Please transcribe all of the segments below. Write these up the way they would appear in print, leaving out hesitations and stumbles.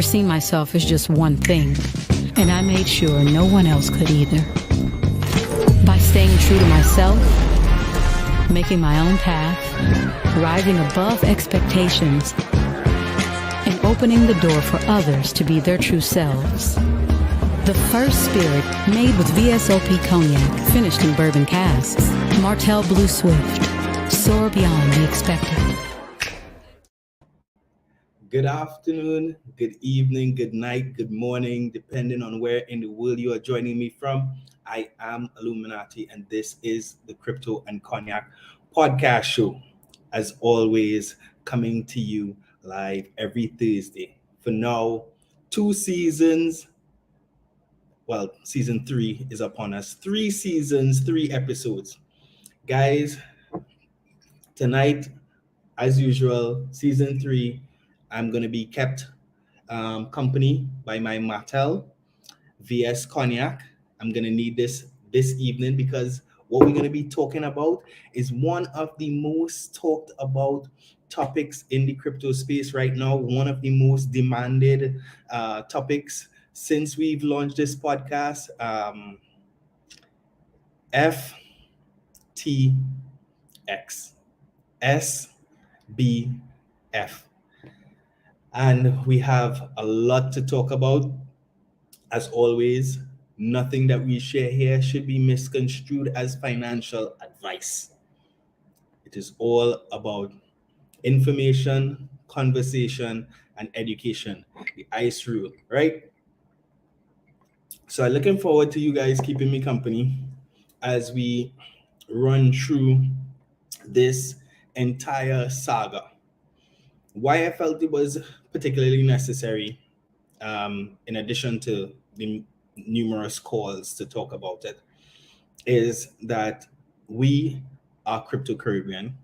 never seen myself as just one thing, and I made sure no one else could either. By staying true to myself, making my own path, rising above expectations, and opening the door for others to be their true selves. The first spirit, made with VSOP Cognac, finished in bourbon casks, Martell Blue Swift, soar beyond the expected. Good afternoon, good evening, good night, good morning, depending on where in the world you are joining me from. I am Alluminati, and this is the Crypto and Cognac podcast show. As always, coming to you live every Thursday. For now, 2 seasons. Well, season 3 is upon us. 3 seasons, 3 episodes. Guys, tonight, as usual, season 3, I'm going to be kept company by my Martell VS Cognac. I'm going to need this evening because what we're going to be talking about is one of the most talked about topics in the crypto space right now, one of the most demanded topics since we've launched this podcast, FTX, SBF. And we have a lot to talk about. As always, nothing that we share here should be misconstrued as financial advice. It is all about information, conversation, and education. The ICE rule, right? So I'm looking forward to you guys keeping me company as we run through this entire saga. Why I felt it was particularly necessary, in addition to the numerous calls to talk about it, is that we are Crypto Caribbean,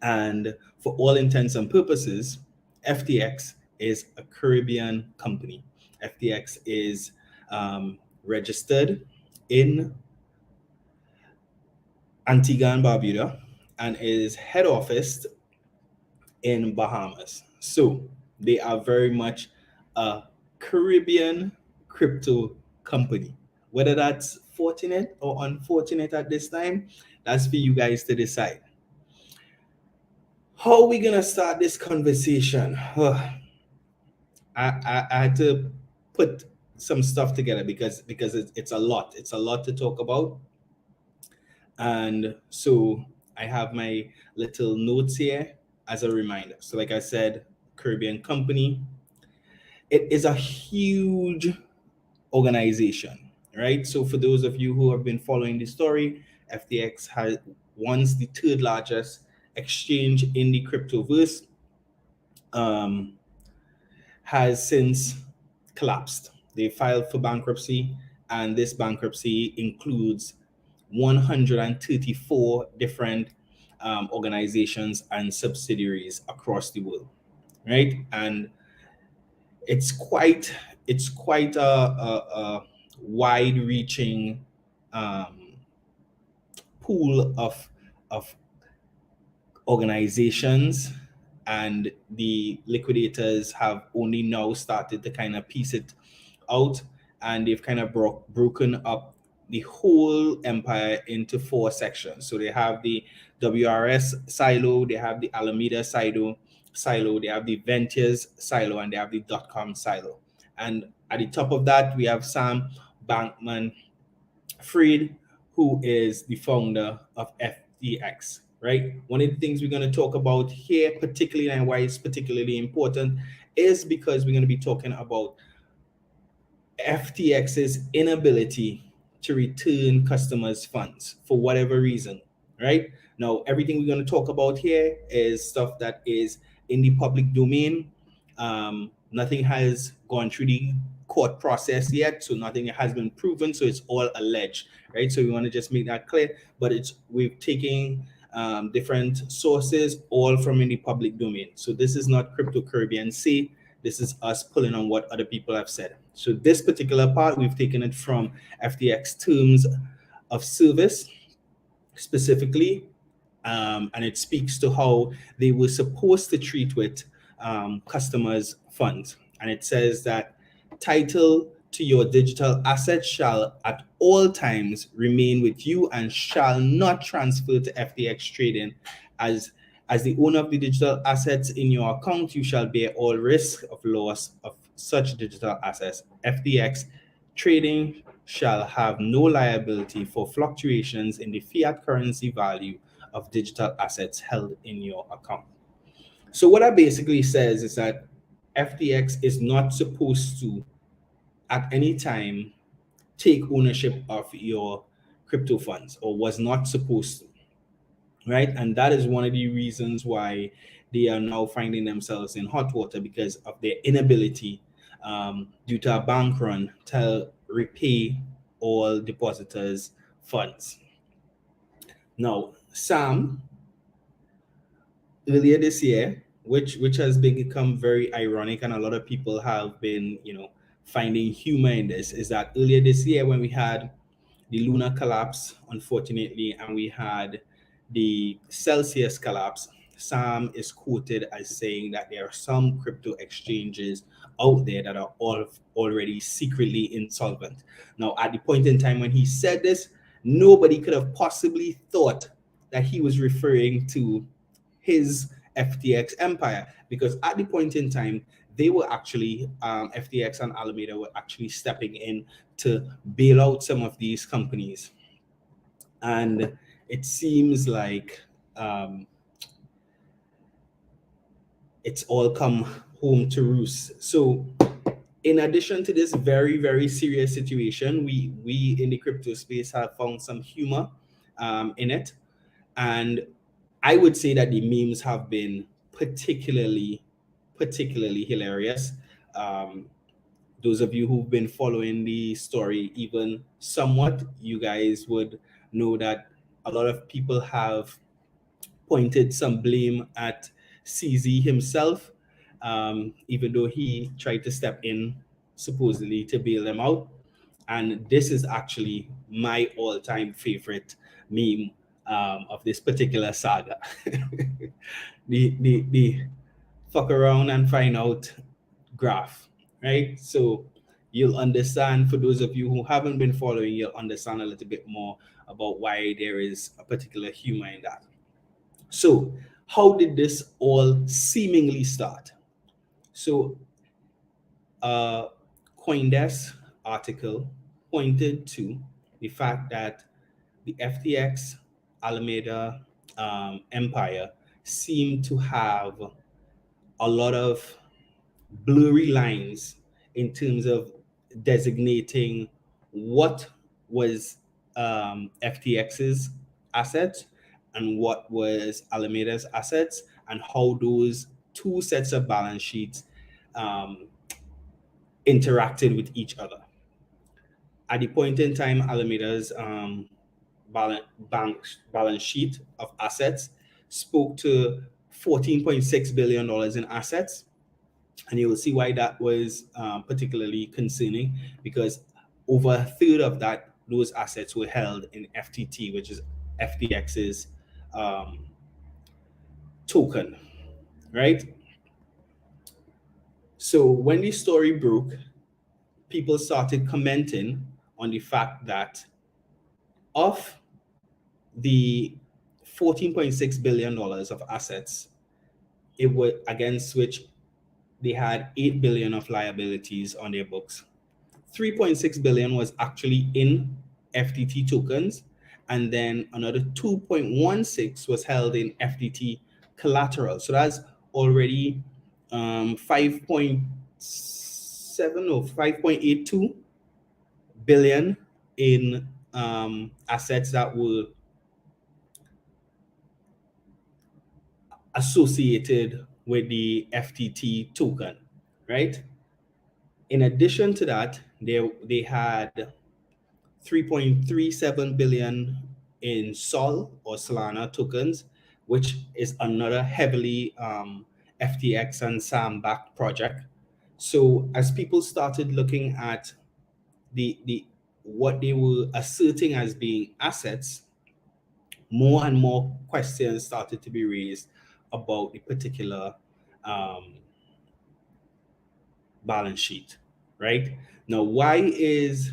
and for all intents and purposes, FTX is a Caribbean company. FTX is registered in Antigua and Barbuda and is head officed in Bahamas. So they are very much a Caribbean crypto company. Whether that's fortunate or unfortunate at this time, that's for you guys to decide. How are we gonna start this conversation? I had to put some stuff together because it's a lot. It's a lot to talk about. And so I have my little notes here as a reminder. So like I said, Caribbean company. It is a huge organization, right? So for those of you who have been following the story, FTX has once the 3rd largest exchange in the cryptoverse, has since collapsed. They filed for bankruptcy, and this bankruptcy includes 134 different organizations and subsidiaries across the world, right? And it's quite a wide-reaching pool of organizations, and the liquidators have only now started to kind of piece it out, and they've kind of broken up the whole empire into 4 sections. So they have the WRS silo, they have the Alameda silo, they have the Ventures silo, and they have the .com silo. And at the top of that, we have Sam Bankman-Fried, who is the founder of FTX, right? One of the things we're going to talk about here, particularly, and why it's particularly important, is because we're going to be talking about FTX's inability to return customers' funds for whatever reason, right? Now, everything we're going to talk about here is stuff that is in the public domain. Nothing has gone through the court process yet, so nothing has been proven, so it's all alleged, right? So we want to just make that clear, but we've taken different sources, all from in the public domain. So this is not Crypto Caribbean say, this is us pulling on what other people have said. So this particular part, we've taken it from FTX terms of service specifically, and it speaks to how they were supposed to treat with customers' funds. And it says that title to your digital assets shall at all times remain with you and shall not transfer to FTX trading. As the owner of the digital assets in your account, you shall bear all risk of loss of such digital assets. FTX trading shall have no liability for fluctuations in the fiat currency value of digital assets held in your account. So what that basically says is that FTX is not supposed to at any time take ownership of your crypto funds, or was not supposed to, right? And that is one of the reasons why they are now finding themselves in hot water, because of their inability, due to a bank run, to repay all depositors' funds. Now, Sam, earlier this year, which has become very ironic, and a lot of people have been, finding humor in this, is that earlier this year when we had the Luna collapse, unfortunately, and we had the Celsius collapse, Sam is quoted as saying that there are some crypto exchanges out there that are all already secretly insolvent. Now, at the point in time when he said this, nobody could have possibly thought that he was referring to his FTX empire, because at the point in time, they were actually, FTX and Alameda were actually stepping in to bail out some of these companies. And it seems like it's all come home to roost. So in addition to this very, very serious situation, we in the crypto space have found some humor in it. And I would say that the memes have been particularly hilarious. Those of you who've been following the story even somewhat, you guys would know that a lot of people have pointed some blame at CZ himself, even though he tried to step in supposedly to bail them out. And this is actually my all-time favorite meme of this particular saga. the fuck around and find out graph, right? So you'll understand, for those of you who haven't been following, you'll understand a little bit more about why there is a particular humor in that. So how did this all seemingly start? So CoinDesk article pointed to the fact that the FTX Alameda empire seemed to have a lot of blurry lines in terms of designating what was FTX's assets and what was Alameda's assets, and how those two sets of balance sheets interacted with each other. At the point in time, Alameda's balance sheet of assets spoke to $14.6 billion in assets. And you will see why that was particularly concerning, because over a third of those assets were held in FTT, which is FTX's token, right? So when the story broke, people started commenting on the fact that of the $14.6 billion of assets, it was against which they had 8 billion of liabilities on their books. 3.6 billion was actually in FTT tokens, and then another 2.16 was held in FTT collateral. So that's already 5.7 or 5.82 billion in assets that were associated with the FTT token, right? In addition to that, they had 3.37 billion in Sol or Solana tokens, which is another heavily FTX and SAM backed project. So as people started looking at the what they were asserting as being assets, more and more questions started to be raised about the particular balance sheet, right? Now, why is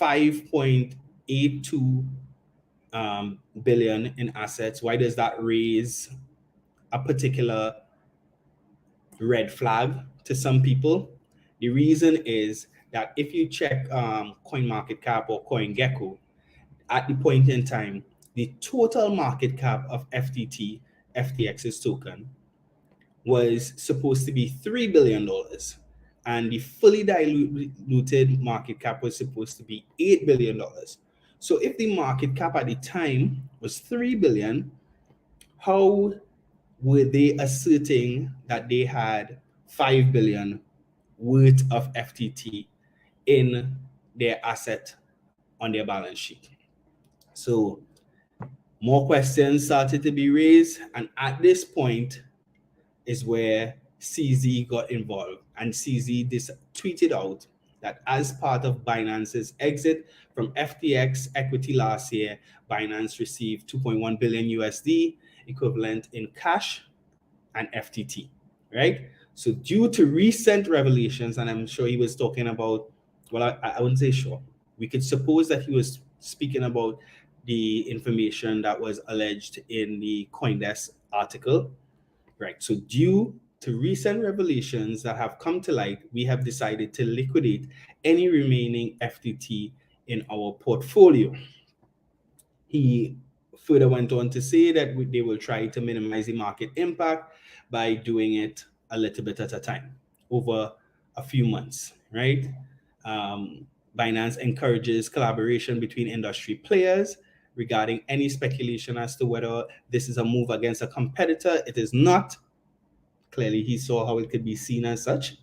5.82 billion in assets? Why does that raise a particular red flag to some people? The reason is that if you check CoinMarketCap or CoinGecko, at the point in time, the total market cap of FTX's token was supposed to be $3 billion, and the fully diluted market cap was supposed to be $8 billion. So if the market cap at the time was 3 billion, how were they asserting that they had 5 billion worth of FTT in their asset on their balance sheet? So more questions started to be raised, and at this point is where CZ got involved, and CZ tweeted out that as part of Binance's exit from FTX equity last year, Binance received 2.1 billion USD equivalent in cash and FTT, right? So due to recent revelations, and I'm sure he was talking about, well, I wouldn't say sure. We could suppose that he was speaking about the information that was alleged in the CoinDesk article, right? So due to recent revelations that have come to light, we have decided to liquidate any remaining FTT in our portfolio. He further went on to say that they will try to minimize the market impact by doing it a little bit at a time over a few months, right? Binance encourages collaboration between industry players regarding any speculation as to whether this is a move against a competitor. It is not. Clearly, he saw how it could be seen as such.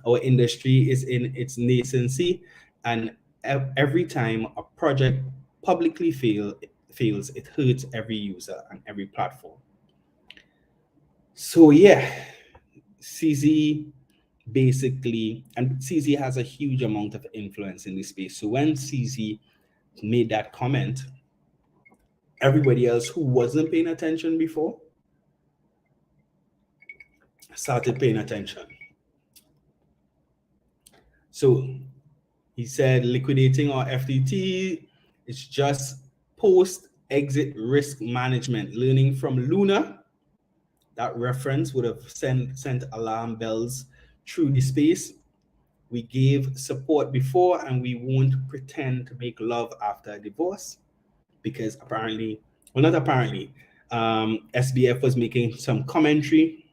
Our industry is in its nascency, and every time a project publicly fails, it hurts every user and every platform. So yeah, CZ basically, and CZ has a huge amount of influence in this space. So when CZ made that comment, everybody else who wasn't paying attention before started paying attention. So he said liquidating our FTT is just post-exit risk management. Learning from Luna, that reference would have sent alarm bells through the space. We gave support before, and we won't pretend to make love after a divorce, because apparently, well, not apparently, SBF was making some commentary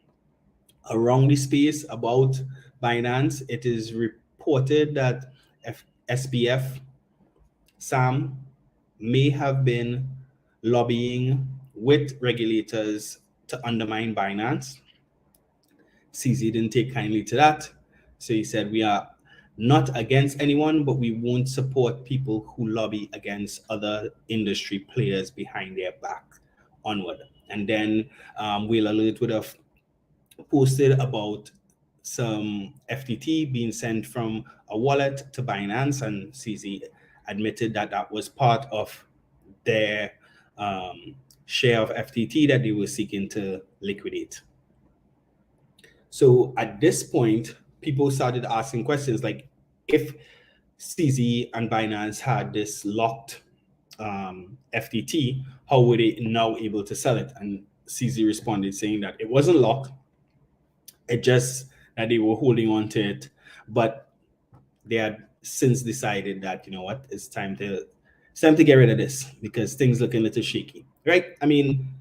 around the space about Binance. It is reported that SBF Sam may have been lobbying with regulators to undermine Binance. CZ didn't take kindly to that. So he said, we are not against anyone, but we won't support people who lobby against other industry players behind their back onward. And then Whale Alert would have posted about some FTT being sent from a wallet to Binance, and CZ admitted that that was part of their share of FTT that they were seeking to liquidate. So at this point, people started asking questions like, if CZ and Binance had this locked FTT, how were they now able to sell it? And CZ responded saying that it wasn't locked. It just that they were holding on to it, but they had since decided that, you know what, it's time to get rid of this because things look a little shaky, right? I mean,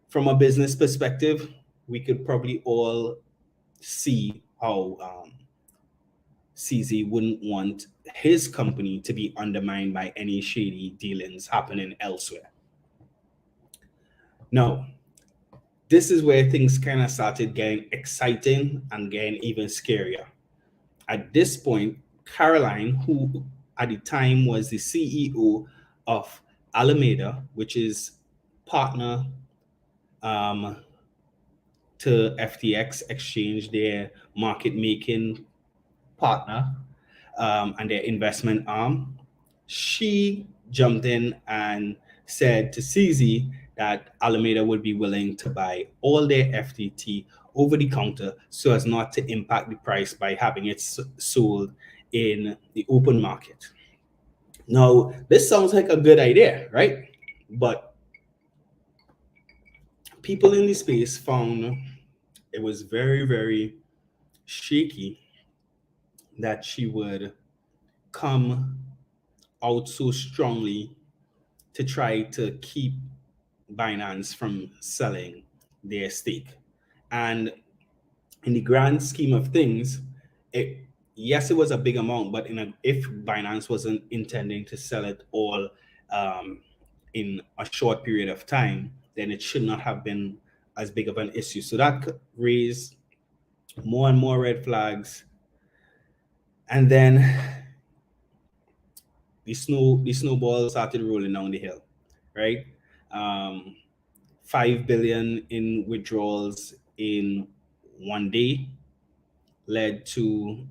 from a business perspective, we could probably all see how CZ wouldn't want his company to be undermined by any shady dealings happening elsewhere. Now, this is where things kind of started getting exciting and getting even scarier. At this point, Caroline, who at the time was the CEO of Alameda, which is partner to FTX Exchange, their market making partner and their investment arm, she jumped in and said to CZ that Alameda would be willing to buy all their FTT over the counter so as not to impact the price by having it sold in the open market. Now, this sounds like a good idea, right? But people in the space found it was very, very shaky that she would come out so strongly to try to keep Binance from selling their stake. And in the grand scheme of things, yes, it was a big amount, but if Binance wasn't intending to sell it all in a short period of time, then it should not have been as big of an issue. So that raised more and more red flags. And then the snowball started rolling down the hill, right? 5 billion in withdrawals in one day led to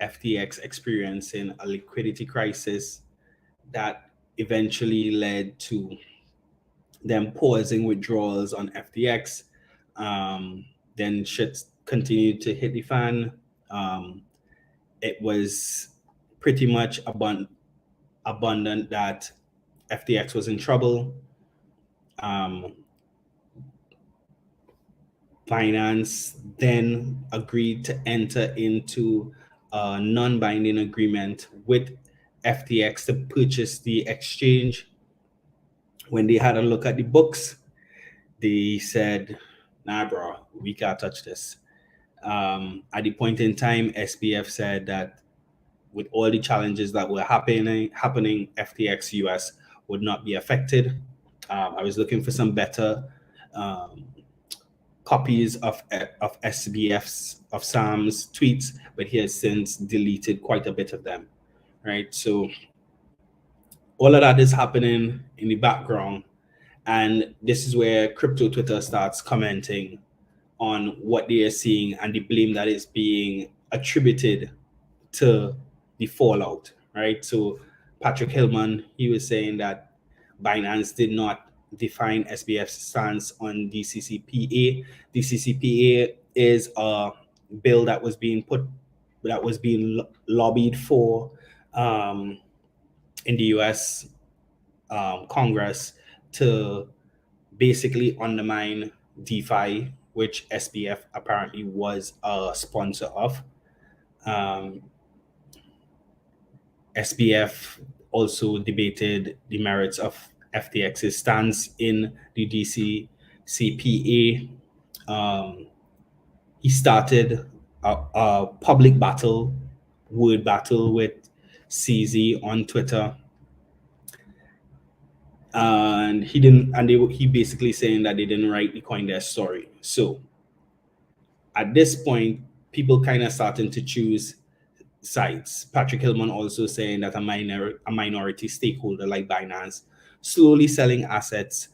FTX experiencing a liquidity crisis that eventually led to them pausing withdrawals on FTX. Then shit continued to hit the fan. It was pretty much abundant that FTX was in trouble. Binance then agreed to enter into a non-binding agreement with FTX to purchase the exchange. When they had a look at the books, they said, nah, bro, we can't touch this. At the point in time, SBF said that with all the challenges that were happening, FTX US would not be affected. I was looking for some better copies of SBF's, of Sam's tweets, but he has since deleted quite a bit of them, right? So all of that is happening in the background. And this is where crypto Twitter starts commenting on what they are seeing and the blame that is being attributed to the fallout, right? So Patrick Hillman, he was saying that Binance did not define SBF's stance on DCCPA. DCCPA is a bill that was being lobbied for in the US Congress to basically undermine DeFi, which SBF apparently was a sponsor of. SBF also debated the merits of FTX's stance in the DCCPA. He started a public word battle with CZ on Twitter. And he basically saying that they didn't write the CoinDesk story. So at this point, people kind of starting to choose sides. Patrick Hillman also saying that a minority stakeholder like Binance slowly selling assets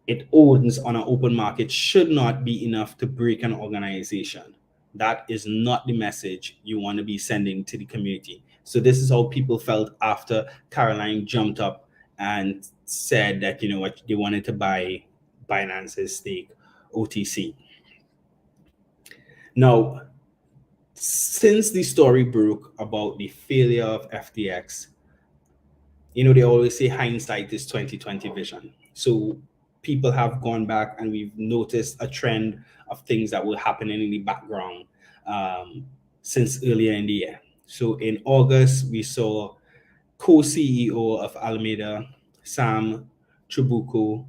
it owns on an open market should not be enough to break an organization. That is not the message you want to be sending to the community. So this is how people felt after Caroline jumped up and said that, you know what, they wanted to buy Binance's stake, OTC. Now, since the story broke about the failure of FTX, you know, they always say hindsight is 2020 vision. So people have gone back and we've noticed a trend of things that were happening in the background since earlier in the year. So in August, we saw co-CEO of Alameda, Sam Trabucco,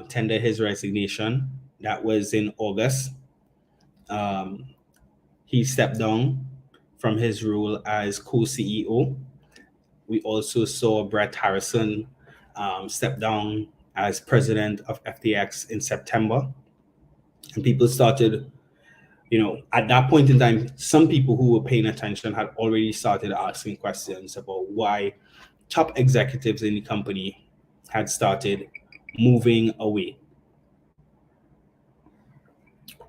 tender his resignation. That was in August. He stepped down from his role as co-CEO. We also saw Brett Harrison step down as president of FTX in September. And people started, you know, at that point in time, some people who were paying attention had already started asking questions about why top executives in the company had started moving away.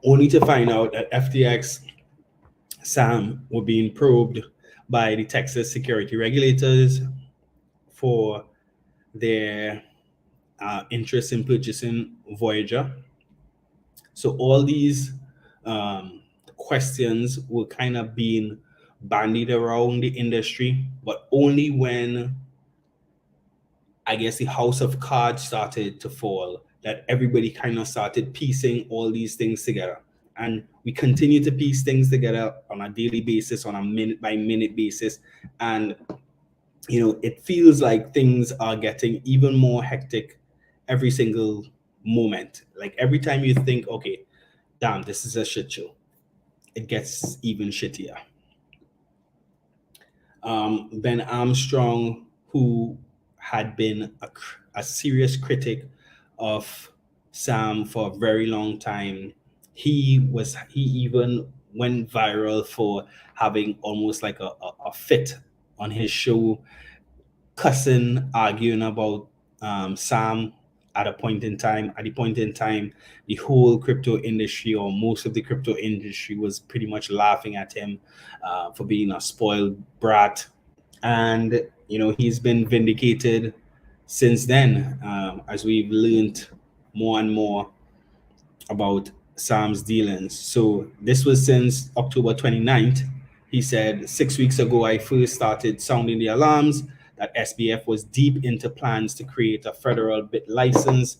Only to find out that FTX, Sam, were being probed by the Texas security regulators for their interest in purchasing Voyager. So all these questions were kind of being bandied around the industry, but only when I guess the house of cards started to fall that everybody kind of started piecing all these things together. And we continue to piece things together on a daily basis, on a minute by minute basis. And, it feels like things are getting even more hectic every single moment. Like every time you think, okay, damn, this is a shit show, it gets even shittier. Ben Armstrong, who had been a serious critic of Sam for a very long time, he even went viral for having almost like a fit on his show, cussing, arguing about Sam at a point in time. At the point in time, the whole crypto industry or most of the crypto industry was pretty much laughing at him for being a spoiled brat. And, he's been vindicated since then, as we've learned more and more about Sam's dealings. So this was since October 29th. He said, 6 weeks ago, I first started sounding the alarms that SBF was deep into plans to create a federal bit license.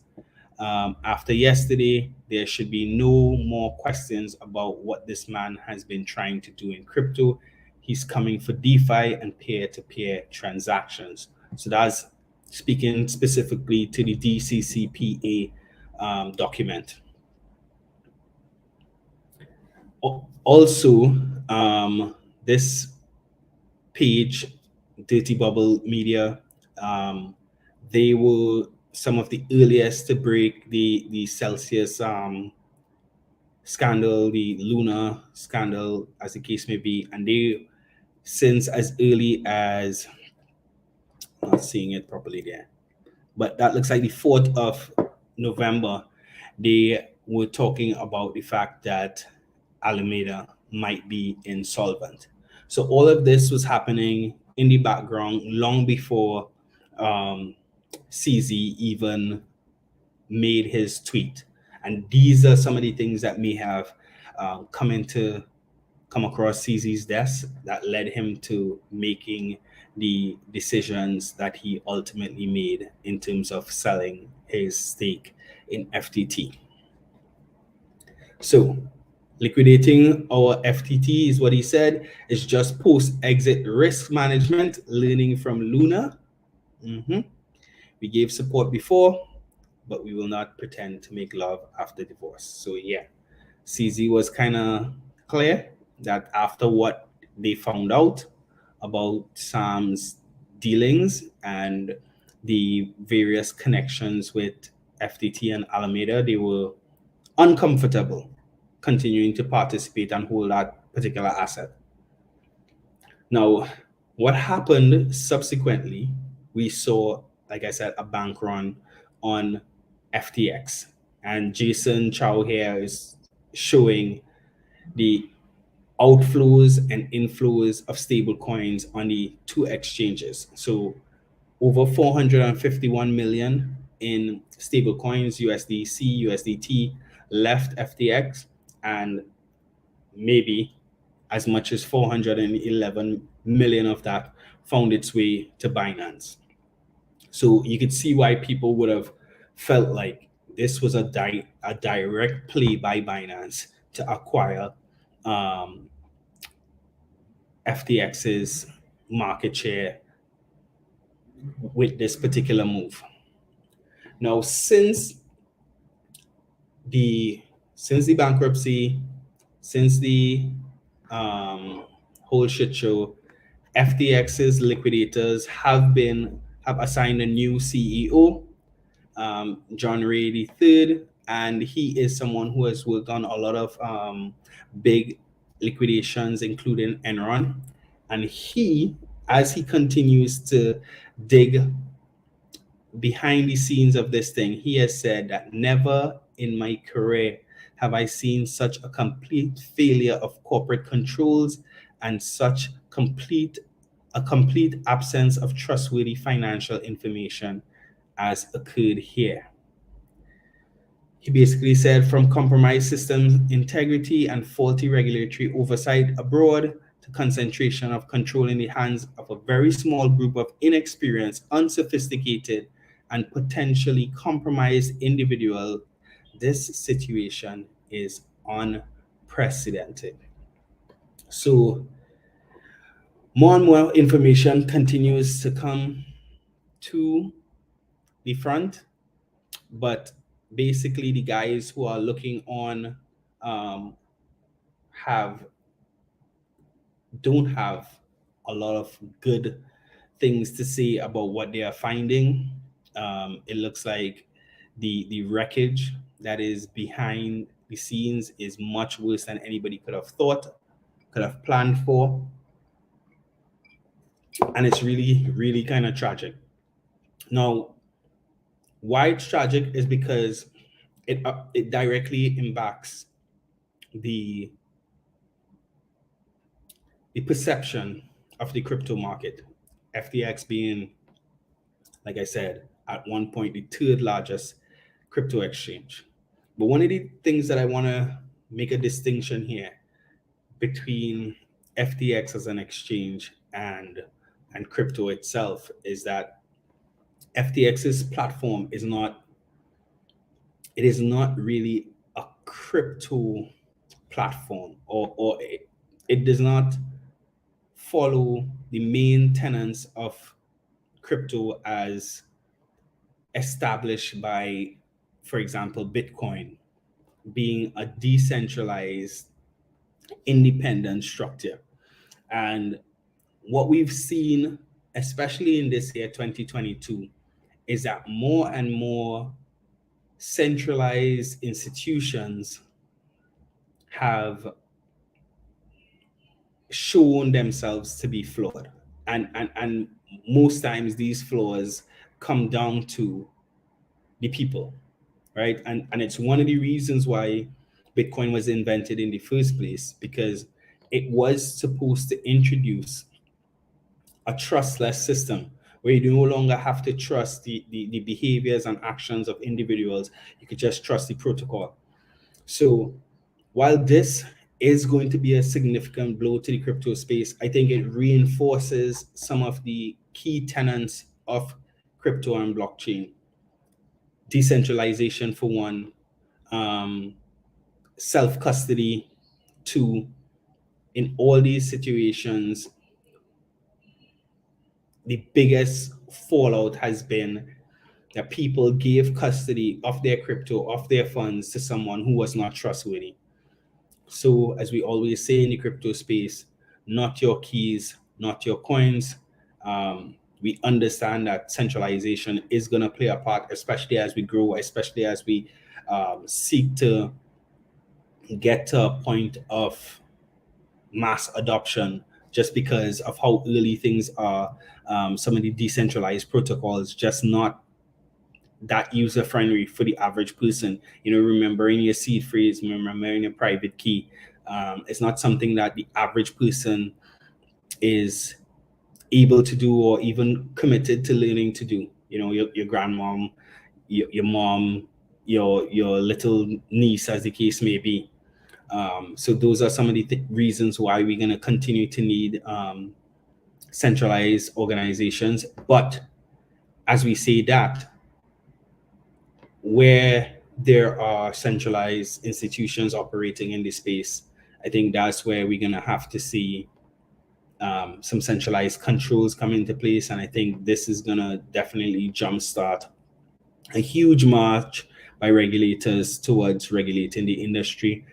After yesterday, there should be no more questions about what this man has been trying to do in crypto. He's coming for DeFi and peer-to-peer transactions. So that's speaking specifically to the DCCPA document. Also, this page, Dirty Bubble Media, they were some of the earliest to break the Celsius scandal, the Luna scandal, as the case may be. And they, since as early as, I'm not seeing it properly there, but that looks like the 4th of November, they were talking about the fact that Alameda might be insolvent. So all of this was happening in the background long before CZ even made his tweet. And these are some of the things that may have come across CZ's desk that led him to making the decisions that he ultimately made in terms of selling his stake in FTT. So liquidating our FTT is what he said. It's just post-exit risk management, learning from Luna. We gave support before, but we will not pretend to make love after divorce. So yeah, CZ was kind of clear that after what they found out about Sam's dealings and the various connections with FTT and Alameda, they were uncomfortable continuing to participate and hold that particular asset. Now, what happened subsequently, we saw, like I said, a bank run on FTX. And Jason Chow here is showing the outflows and inflows of stable coins on the two exchanges. So over 451 million in stable coins, USDC, USDT, left FTX, and maybe as much as 411 million of that found its way to Binance. So you could see why people would have felt like this was a direct play by Binance to acquire FTX's market share with this particular move. Now, since the bankruptcy, since the whole shit show, FTX's liquidators have assigned a new CEO, John Ray the third, and he is someone who has worked on a lot of big liquidations, including Enron. And he, as he continues to dig behind the scenes of this thing, he has said that never in my career have I seen such a complete failure of corporate controls and such a complete absence of trustworthy financial information as occurred here. He basically said, from compromised system integrity and faulty regulatory oversight abroad to concentration of control in the hands of a very small group of inexperienced, unsophisticated, and potentially compromised individuals, this situation is unprecedented. So more and more information continues to come to the front, but basically the guys who are looking on have don't have a lot of good things to say about what they are finding. It looks like the wreckage that is behind the scenes is much worse than anybody could have thought, could have planned for, and it's really, really kind of tragic. Now, why it's tragic is because it directly impacts the perception of the crypto market. FTX being, like I said, at one point the third largest crypto exchange. But one of the things that I want to make a distinction here between FTX as an exchange and crypto itself is that FTX's platform is not really a crypto platform, or it does not follow the main tenets of crypto as established by, for example, Bitcoin being a decentralized, independent structure. And what we've seen, especially in this year, 2022, is that more and more centralized institutions have shown themselves to be flawed. And most times these flaws come down to the people, right? And it's one of the reasons why Bitcoin was invented in the first place, because it was supposed to introduce a trustless system where you no longer have to trust the behaviors and actions of individuals. You could just trust the protocol. So while this is going to be a significant blow to the crypto space, I think it reinforces some of the key tenets of crypto and blockchain. Decentralization for one, self-custody two. In all these situations, the biggest fallout has been that people gave custody of their crypto, of their funds, to someone who was not trustworthy. So, as we always say in the crypto space, not your keys, not your coins. We understand that centralization is going to play a part, especially as we grow, especially as we seek to get to a point of mass adoption, just because of how early things are. Some of the decentralized protocols just not that user friendly for the average person. Remembering your seed phrase, remembering your private key. It's not something that the average person is able to do or even committed to learning to do. Your grandmom, your mom, your little niece, as the case may be. So those are some of the reasons why we're going to continue to need centralized organizations. But as we say that, where there are centralized institutions operating in this space, I think that's where we're going to have to see some centralized controls come into place. And I think this is going to definitely jumpstart a huge march by regulators towards regulating the industry.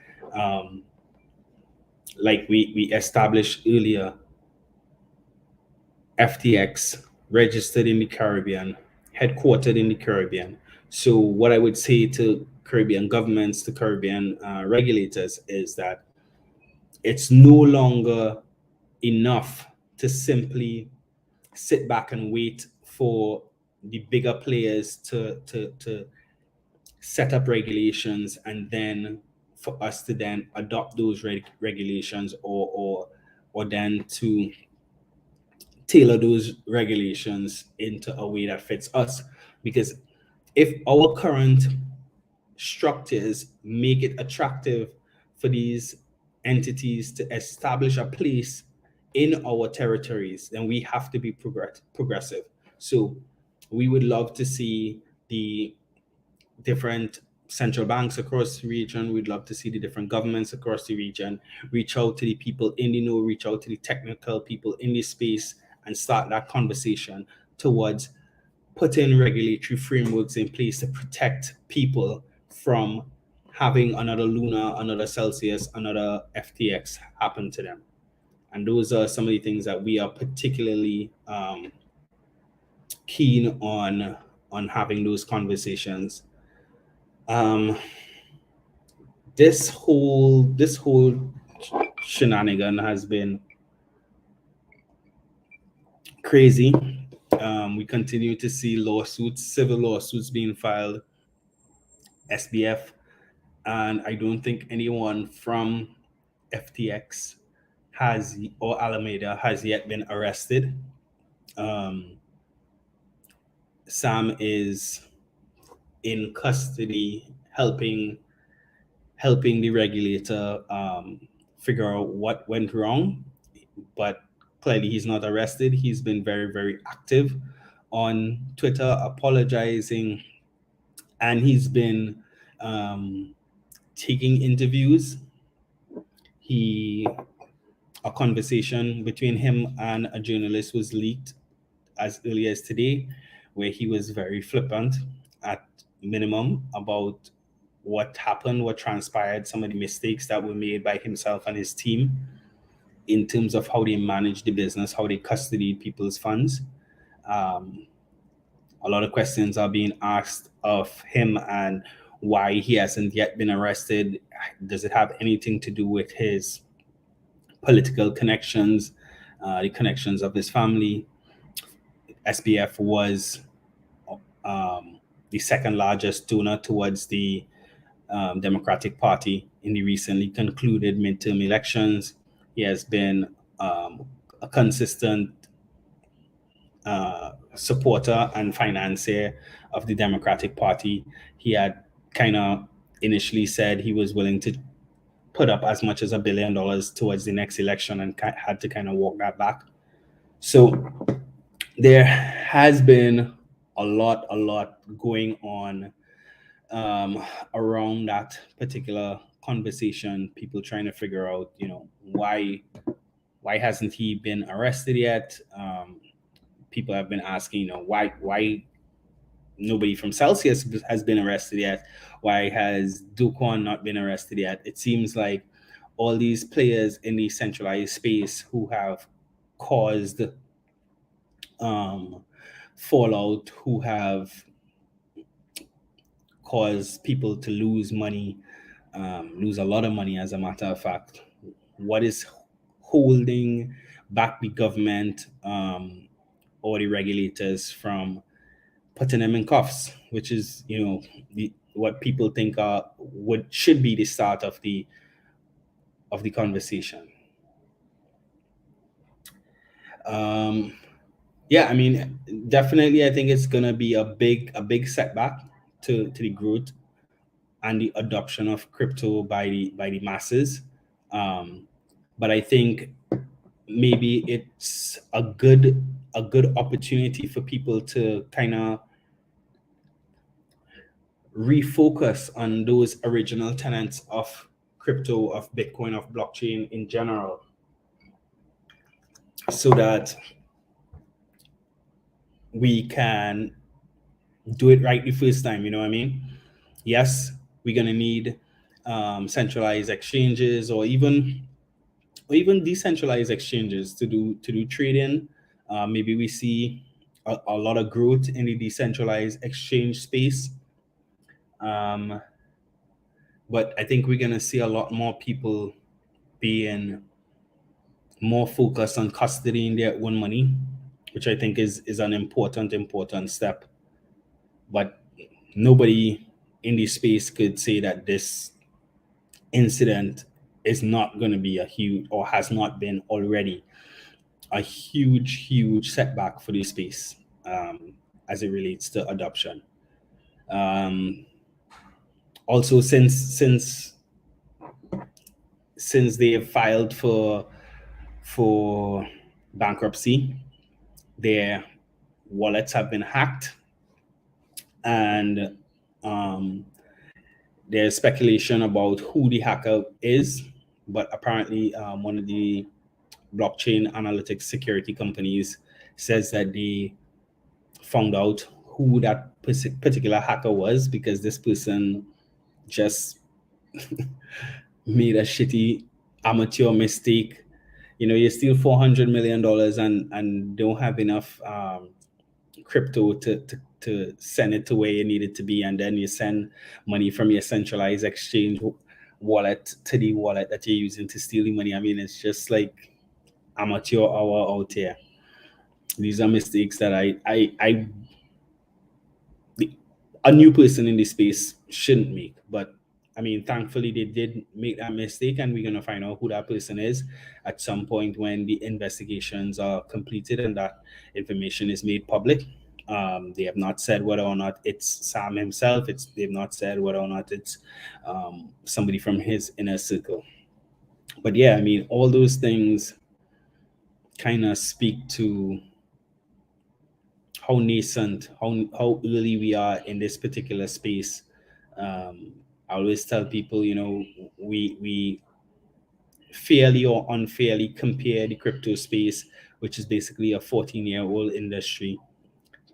Like we established earlier, FTX registered in the Caribbean, headquartered in the Caribbean. So what I would say to Caribbean governments, to Caribbean regulators, is that it's no longer enough to simply sit back and wait for the bigger players to set up regulations, and then for us to then adopt those regulations, or then to tailor those regulations into a way that fits us. Because if our current structures make it attractive for these entities to establish a place in our territories, then we have to be progressive. So we would love to see the different central banks across the region. We'd love to see the different governments across the region reach out to the people in the know, reach out to the technical people in the space, and start that conversation towards putting regulatory frameworks in place to protect people from having another Luna, another Celsius, another FTX happen to them. And those are some of the things that we are particularly keen on having those conversations. This whole shenanigan has been crazy. We continue to see lawsuits, civil lawsuits being filed, SBF, and I don't think anyone from FTX or Alameda has yet been arrested. Sam is in custody, helping the regulator figure out what went wrong, but clearly he's not arrested. He's been very, very active on Twitter, apologizing, and he's been taking interviews. A conversation between him and a journalist was leaked as early as today, where he was very flippant at minimum about what happened, what transpired, some of the mistakes that were made by himself and his team in terms of how they managed the business, how they custodied people's funds. A lot of questions are being asked of him and why he hasn't yet been arrested. Does it have anything to do with his political connections, the connections of his family? SBF was the second largest donor towards the Democratic Party in the recently concluded midterm elections. He has been a consistent supporter and financier of the Democratic Party. He had kind of initially said he was willing to put up as much as $1 billion towards the next election and had to kind of walk that back. So there has been a lot going on around that particular conversation. People trying to figure out, why hasn't he been arrested yet? People have been asking, why nobody from Celsius has been arrested yet? Why has Duquan not been arrested yet? It seems like all these players in the centralized space who have caused fallout, who have caused people to lose money, lose a lot of money, as a matter of fact. What is holding back the government or the regulators from putting them in cuffs, which is, what people think should be the start of the conversation. Yeah, I mean, definitely, I think it's gonna be a big setback to the growth and the adoption of crypto by the masses. But I think maybe it's a good opportunity for people to kind of refocus on those original tenets of crypto, of Bitcoin, of blockchain in general, so that we can do it right the first time. You know what I mean? Yes, we're gonna need centralized exchanges or even decentralized exchanges to do trading. Maybe we see a lot of growth in the decentralized exchange space. But I think we're gonna see a lot more people being more focused on custodying their own money, which I think is an important step. But nobody in this space could say that this incident is not going to be a huge, or has not been already, a huge setback for this space as it relates to adoption. Also, since they have filed for bankruptcy, their wallets have been hacked, and there's speculation about who the hacker is. But apparently, one of the blockchain analytics security companies says that they found out who that particular hacker was, because this person just made a shitty amateur mistake. You steal $400 million and don't have enough crypto to send it to where you need it to be, and then you send money from your centralized exchange wallet to the wallet that you're using to steal the money. I mean, it's just like amateur hour out here. These are mistakes that a new person in this space shouldn't make. But I mean, thankfully they did make that mistake, and we're gonna find out who that person is at some point when the investigations are completed and that information is made public. They have not said whether or not it's Sam himself. They've not said whether or not it's somebody from his inner circle. But yeah, I mean, all those things kind of speak to how nascent, how early we are in this particular space. I always tell people, we fairly or unfairly compare the crypto space, which is basically a 14-year-old industry,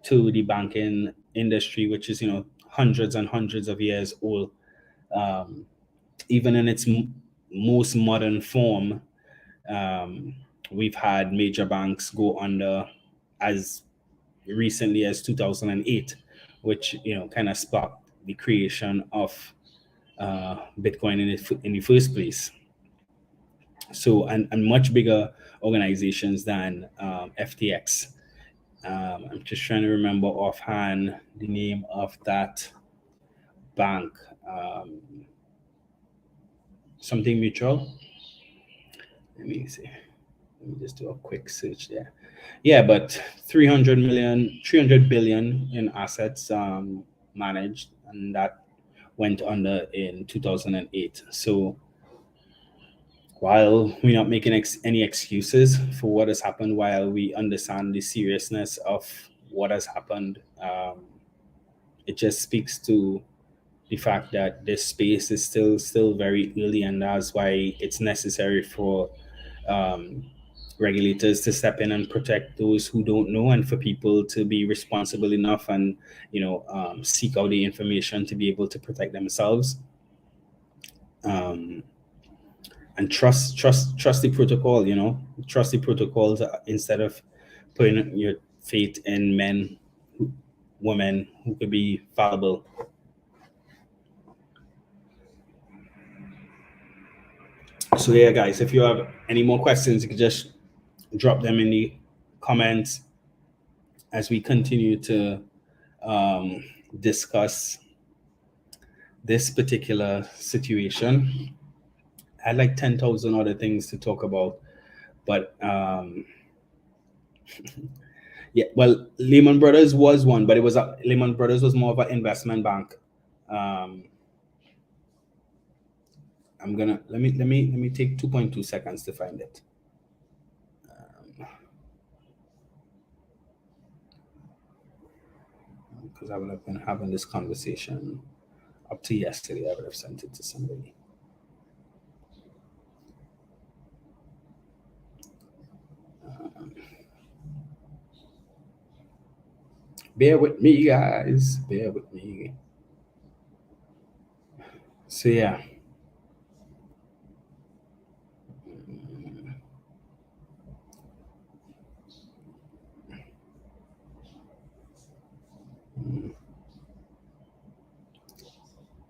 to the banking industry, which is hundreds and hundreds of years old. Even in its most modern form, we've had major banks go under as recently as 2008, which kind of sparked the creation of Bitcoin in the first place. So, and much bigger organizations than FTX. I'm just trying to remember offhand the name of that bank. Something Mutual. Let me see. Let me just do a quick search there. Yeah, but 300 billion in assets managed, and that went under in 2008. So while we're not making any excuses for what has happened, while we understand the seriousness of what has happened, it just speaks to the fact that this space is still very early, and that's why it's necessary for regulators to step in and protect those who don't know, and for people to be responsible enough and seek out the information to be able to protect themselves, and trust the protocol. Trust the protocols instead of putting your faith in men, women who could be fallible. So yeah, guys, if you have any more questions, you can just drop them in the comments as we continue to discuss this particular situation. I had like 10,000 other things to talk about, but yeah, well, Lehman Brothers was one, but Lehman Brothers was more of an investment bank. I'm gonna let me take 2.2 seconds to find it. Because I would have been having this conversation up to yesterday. I would have sent it to somebody. Bear with me, guys. Bear with me. So yeah.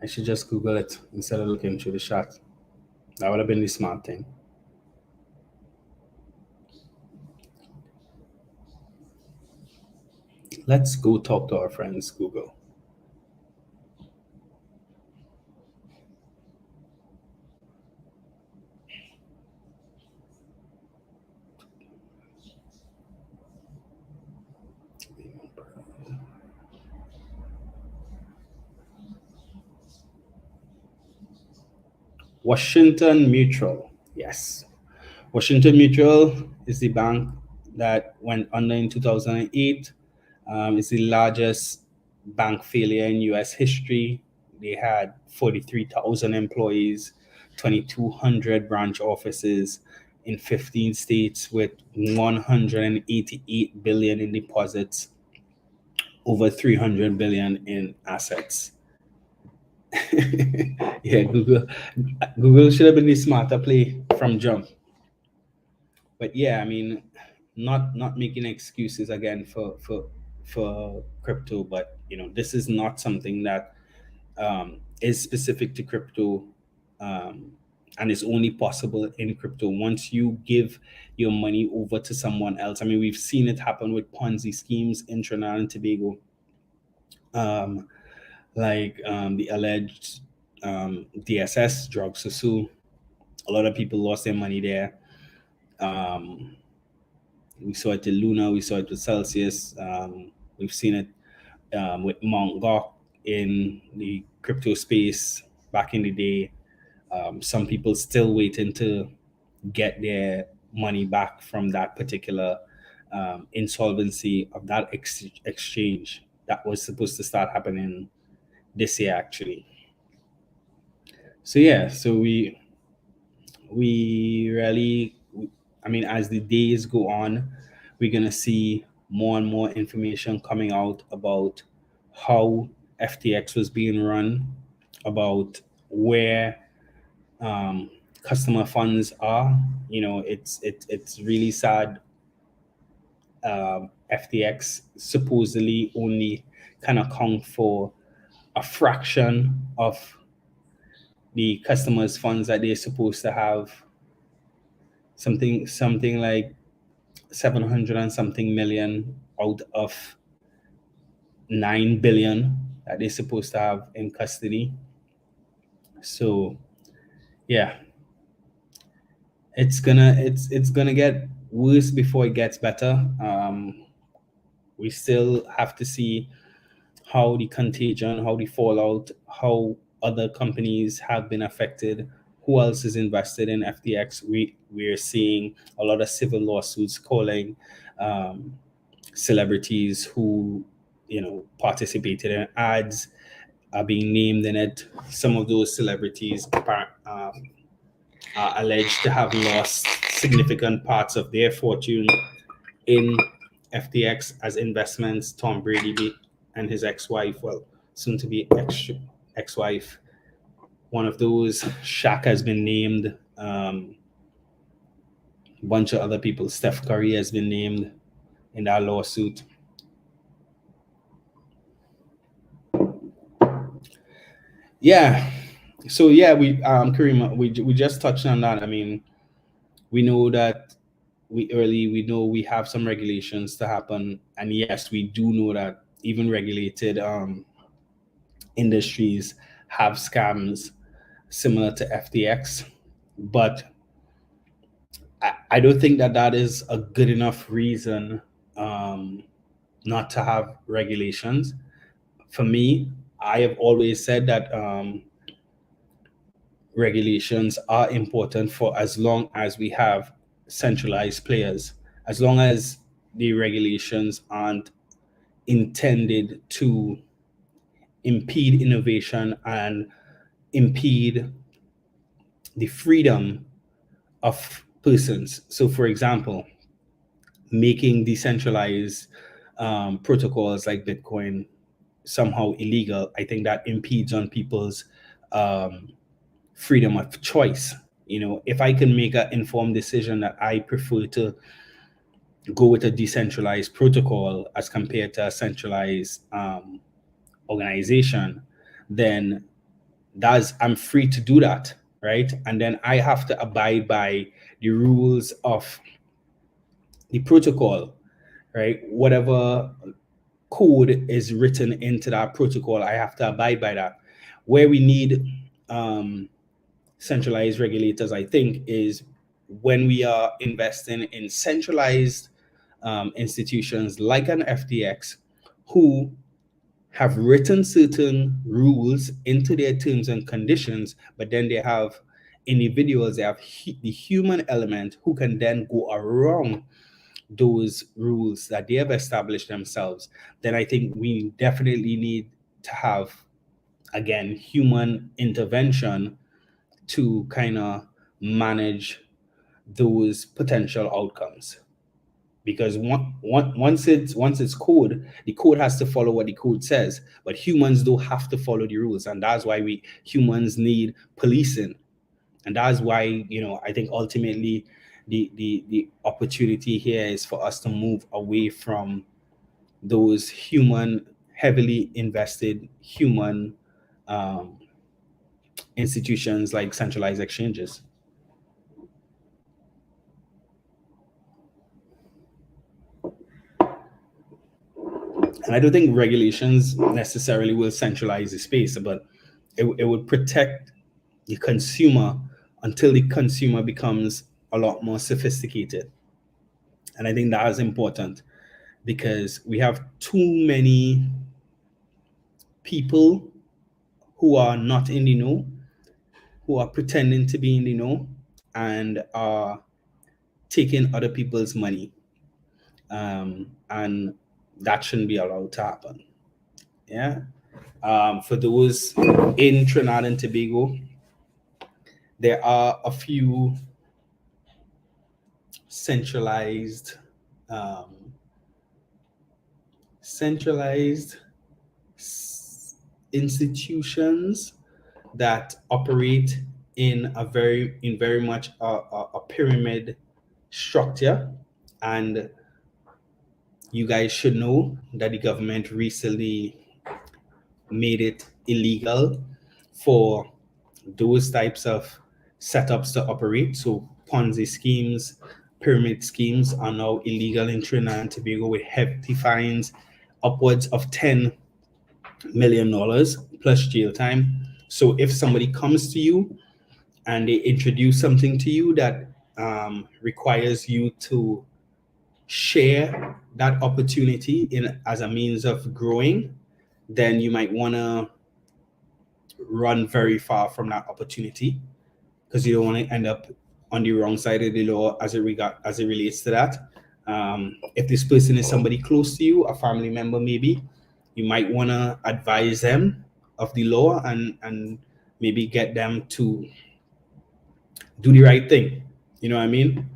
I should just Google it instead of looking through the chat. That would have been the smart thing. Let's go talk to our friends, Google. Washington Mutual. Yes. Washington Mutual is the bank that went under in 2008. It's the largest bank failure in US history. They had 43,000 employees, 2,200 branch offices in 15 states with 188 billion in deposits, over 300 billion in assets. Yeah, Google should have been the smarter play from jump. But yeah, I mean, not making excuses again for crypto, but this is not something that is specific to crypto, and is only possible in crypto. Once you give your money over to someone else, I mean, we've seen it happen with Ponzi schemes in Trinidad and Tobago, like the alleged DSS drugs. So a lot of people lost their money there. We saw it in Luna, we saw it with Celsius, we've seen it with Mt. Gox in the crypto space back in the day. Some people still waiting to get their money back from that particular insolvency of that exchange that was supposed to start happening this year, actually. So yeah, so we really, I mean, as the days go on, we're going to see more and more information coming out about how FTX was being run, about where customer funds are. It's really sad. FTX supposedly only can account for a fraction of the customers' funds that they're supposed to have. Something like 700 and something million out of 9 billion that they're supposed to have in custody. So yeah, it's gonna get worse before it gets better. We still have to see how the contagion, how the fallout, how other companies have been affected, who else is invested in FTX. We're seeing a lot of civil lawsuits calling celebrities who participated in ads are being named in it. Some of those celebrities are alleged to have lost significant parts of their fortune in FTX as investments. Tom Brady and his ex-wife, well, soon to be ex-wife, one of those. Shaq has been named. A bunch of other people. Steph Curry has been named in that lawsuit. Yeah. So yeah, Karima, we just touched on that. I mean, we know that we know we have some regulations to happen, and yes, we do know that even regulated industries have scams similar to FTX, but I don't think that is a good enough reason not to have regulations. For me, I have always said that regulations are important for as long as we have centralized players, as long as the regulations aren't intended to impede innovation and impede the freedom of persons. So, for example, making decentralized protocols like Bitcoin somehow illegal, I think that impedes on people's freedom of choice. If I can make an informed decision that I prefer to go with a decentralized protocol as compared to a centralized organization, then I'm free to do that, right? And then I have to abide by the rules of the protocol, right? Whatever code is written into that protocol, I have to abide by that. Where we need centralized regulators, I think, is when we are investing in centralized institutions like an FTX, who have written certain rules into their terms and conditions, but then they have individuals, they have the human element who can then go around those rules that they have established themselves, then I think we definitely need to have, again, human intervention to kind of manage those potential outcomes. Because once it's code, the code has to follow what the code says, but humans don't have to follow the rules, and that's why we humans need policing. And that's why, I think ultimately the opportunity here is for us to move away from those heavily invested human institutions like centralized exchanges. And I don't think regulations necessarily will centralize the space, but it would protect the consumer until the consumer becomes a lot more sophisticated. And I think that is important because we have too many people who are not in the know, who are pretending to be in the know, and are taking other people's money. And that shouldn't be allowed to happen. Yeah. For those in Trinidad and Tobago, there are a few centralized institutions that operate in very much a pyramid structure. And you guys should know that the government recently made it illegal for those types of setups to operate. So Ponzi schemes, pyramid schemes are now illegal in Trinidad and Tobago with hefty fines, upwards of $10 million plus jail time. So if somebody comes to you and they introduce something to you that requires you to share that opportunity as a means of growing, then you might want to run very far from that opportunity, because you don't want to end up on the wrong side of the law as it relates to that. If this person is somebody close to you, a family member maybe, you might want to advise them of the law and maybe get them to do the right thing. You know what I mean?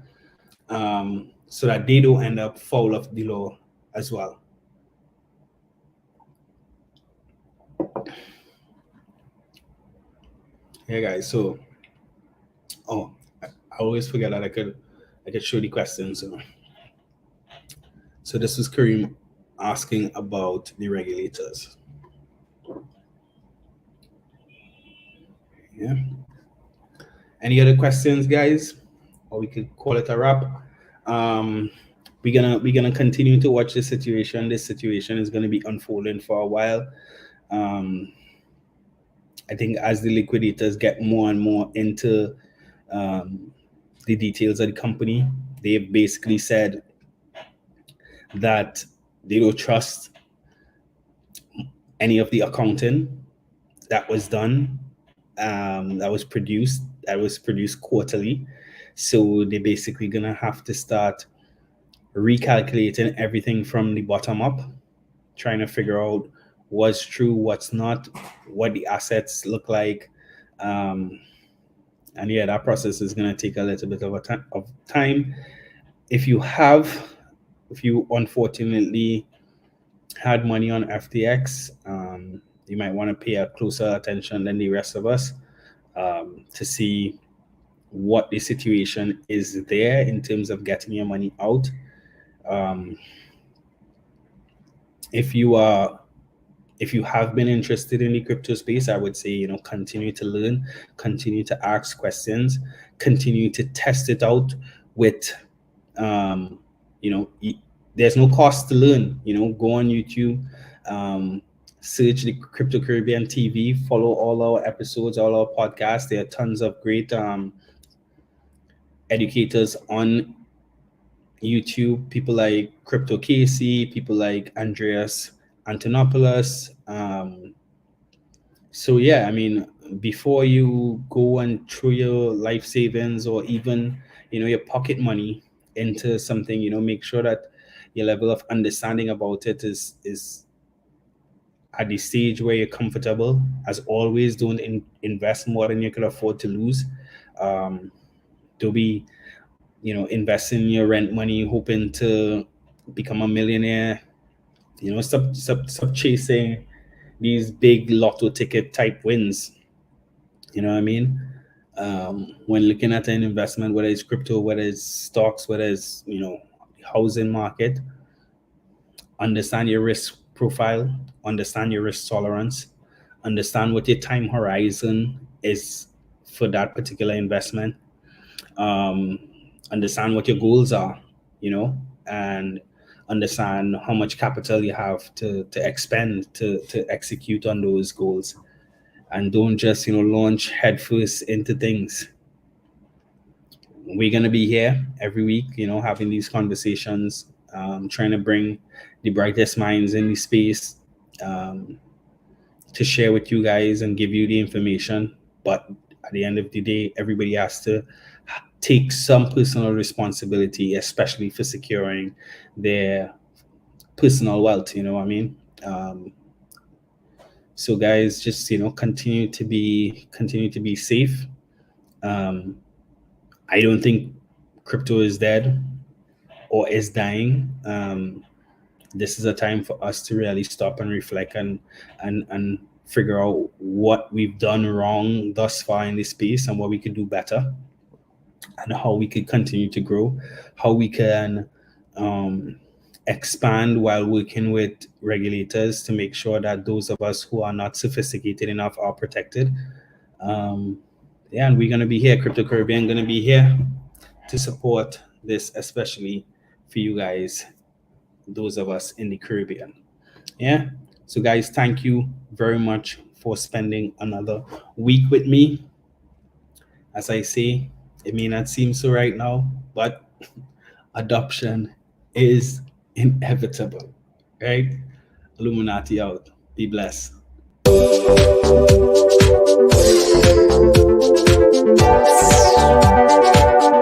So that they don't end up foul of the law as well. Yeah, guys. So, I always forget that I could show the questions. So this was Kareem asking about the regulators. Yeah. Any other questions, guys? Or we could call it a wrap. We're gonna continue to watch the situation. This situation is gonna be unfolding for a while. I think as the liquidators get more and more into the details of the company, they've basically said that they don't trust any of the accounting that was done, that was produced quarterly. So they're basically gonna have to start recalculating everything from the bottom up, trying to figure out what's true, what's not, what the assets look like. And yeah, that process is going to take a little bit of time. If you unfortunately had money on FTX, you might want to pay a closer attention than the rest of us to see what the situation is there in terms of getting your money out. If you have been interested in the crypto space, I would say, continue to learn, continue to ask questions, continue to test it out with, there's no cost to learn. Go on YouTube, search the Crypto Caribbean TV, follow all our episodes, all our podcasts. There are tons of great educators on YouTube, people like Crypto Casey, people like Andreas Antonopoulos. So yeah, I mean, before you go and throw your life savings or even your pocket money into something, make sure that your level of understanding about it is at the stage where you're comfortable. As always, don't invest more than you can afford to lose. Don't be investing your rent money hoping to become a millionaire. Stop chasing these big lotto ticket type wins. You know what I mean? When looking at an investment, whether it's crypto, whether it's stocks, whether it's housing market, understand your risk profile, understand your risk tolerance, understand what your time horizon is for that particular investment, um, understand what your goals are, and understand how much capital you have to expend to execute on those goals. And don't just launch headfirst into things. We're going to be here every week, having these conversations, trying to bring the brightest minds in the space, um, to share with you guys and give you the information. But at the end of the day, everybody has to take some personal responsibility, especially for securing their personal wealth. You know what I mean? So guys, just continue to be safe. um, I don't think crypto is dead or is dying. This is a time for us to really stop and reflect and figure out what we've done wrong thus far in this space and what we could do better, and how we could continue to grow, how we can um, expand while working with regulators to make sure that those of us who are not sophisticated enough are protected. Um, yeah, and we're going to be here, Crypto Caribbean, going to be here to support this, especially for you guys, those of us in the Caribbean. Yeah. So, guys, thank you very much for spending another week with me. As I say, it may not seem so right now, but adoption is inevitable, right? Illuminati out. Be blessed.